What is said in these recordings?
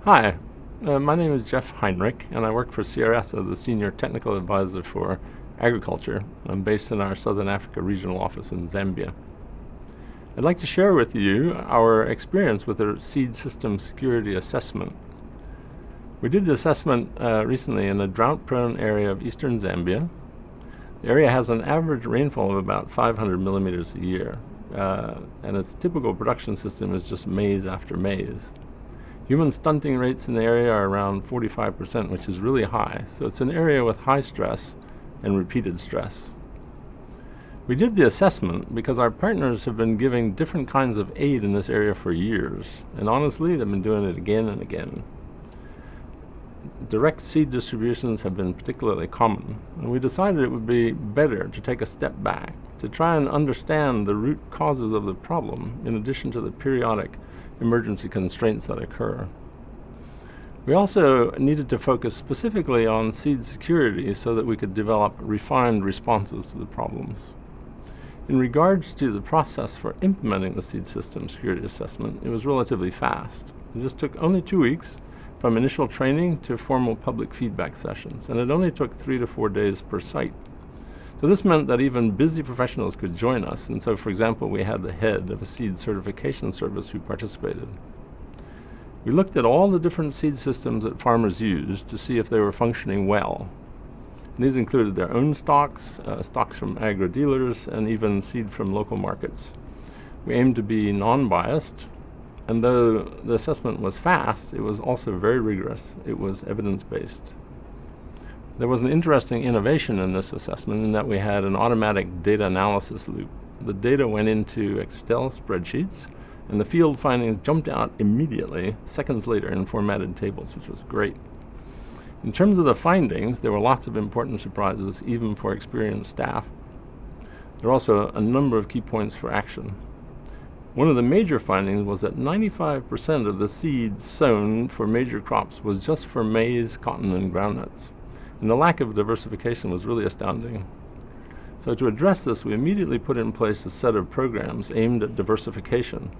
Hi, my name is Jeff Heinrich, and I work for CRS as a Senior Technical Advisor for Agriculture. I'm based in our Southern Africa regional office in Zambia. I'd like to share with you our experience with the Seed System Security Assessment. We did the assessment recently in a drought-prone area of eastern Zambia. The area has an average rainfall of about 500 millimeters a year, and its typical production system is just maize after maize. Human stunting rates in the area are around 45%, which is really high. So it's an area with high stress and repeated stress. We did the assessment because our partners have been giving different kinds of aid in this area for years. And honestly, they've been doing it again and again. Direct seed distributions have been particularly common. And we decided it would be better to take a step back, to try and understand the root causes of the problem, in addition to the periodic emergency constraints that occur. We also needed to focus specifically on seed security so that we could develop refined responses to the problems. In regards to the process for implementing the seed system security assessment, it was relatively fast. It just took only 2 weeks from initial training to formal public feedback sessions, and it only took 3 to 4 days per site. So this meant that even busy professionals could join us, and so, for example, we had the head of a seed certification service who participated. We looked at all the different seed systems that farmers used to see if they were functioning well. And these included their own stocks, stocks from agro-dealers, and even seed from local markets. We aimed to be non-biased, and though the assessment was fast, it was also very rigorous. It was evidence-based. There was an interesting innovation in this assessment in that we had an automatic data analysis loop. The data went into Excel spreadsheets, and the field findings jumped out immediately, seconds later, in formatted tables, which was great. In terms of the findings, there were lots of important surprises, even for experienced staff. There were also a number of key points for action. One of the major findings was that 95% of the seed sown for major crops was just for maize, cotton, and groundnuts. And the lack of diversification was really astounding. So to address this, we immediately put in place a set of programs aimed at diversification.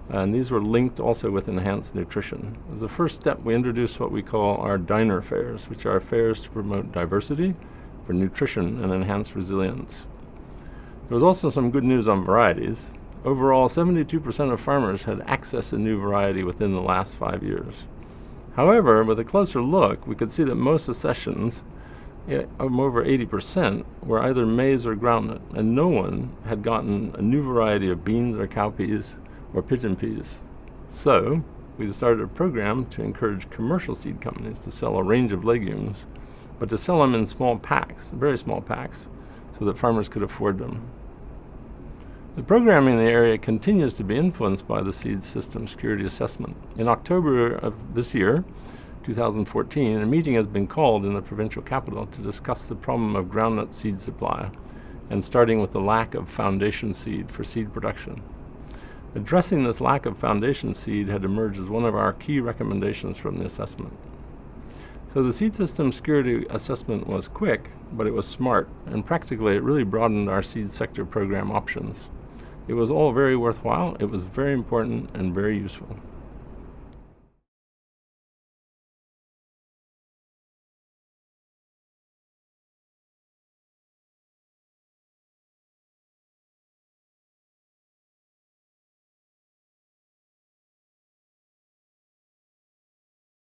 And these were linked also with enhanced nutrition. As a first step, we introduced what we call our diner fairs, which are fairs to promote diversity for nutrition and enhance resilience. There was also some good news on varieties. Overall, 72% of farmers had access to new variety within the last 5 years. However, with a closer look, we could see that most accessions, over 80%, were either maize or groundnut, and no one had gotten a new variety of beans or cowpeas or pigeon peas. So, we started a program to encourage commercial seed companies to sell a range of legumes, but to sell them in small packs, very small packs, so that farmers could afford them. The programming in the area continues to be influenced by the Seed System Security Assessment. In October of this year, 2014, a meeting has been called in the provincial capital to discuss the problem of groundnut seed supply, and starting with the lack of foundation seed for seed production. Addressing this lack of foundation seed had emerged as one of our key recommendations from the assessment. So the Seed System Security Assessment was quick, but it was smart, and practically it really broadened our seed sector program options. It was all very worthwhile, it was very important, and very useful.